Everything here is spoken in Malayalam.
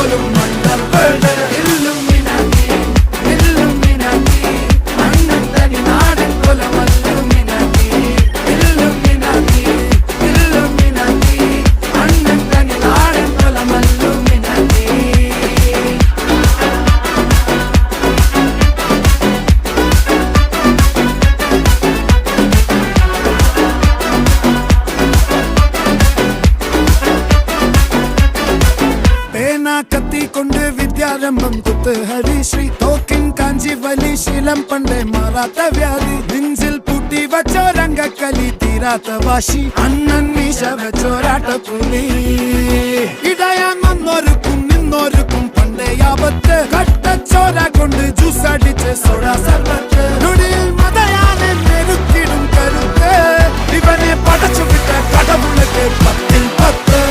പോലും മണ്ടപ്പേട് ഇല്ലുമിനാറ്റി ഇല്ലുമിനാറ്റി അണ്ണൻ തനി നാടൻ കൊലമല്ലുമിനാറ്റി ഇല്ലുമിനാറ്റി ഇല്ലുമിനാറ്റി അണ്ണൻ തനി നാടൻ കൊലമല്ലുമിനാറ്റി. കത്തി കൊണ്ട് വിദ്യാരംഭം കുത്ത് ഹരിശ്രീ തോക്കിൻ കാഞ്ചി വലി ശീലം പണ്ടേ മാറാത്ത വ്യാധി നെഞ്ചിൽ പൂട്ടി വച്ചോരംഗക്കലി തീരാത്ത വാശി അണ്ണൻ മീശ വെച്ചോരാട്ട പുലി ഇടയാൻ വന്നോർക്കും നിന്നോർക്കും പണ്ടേ ആപത്ത് കട്ടച്ചോര കൊണ്ട് ജ്യൂസ് അടിച്ച് സോഡ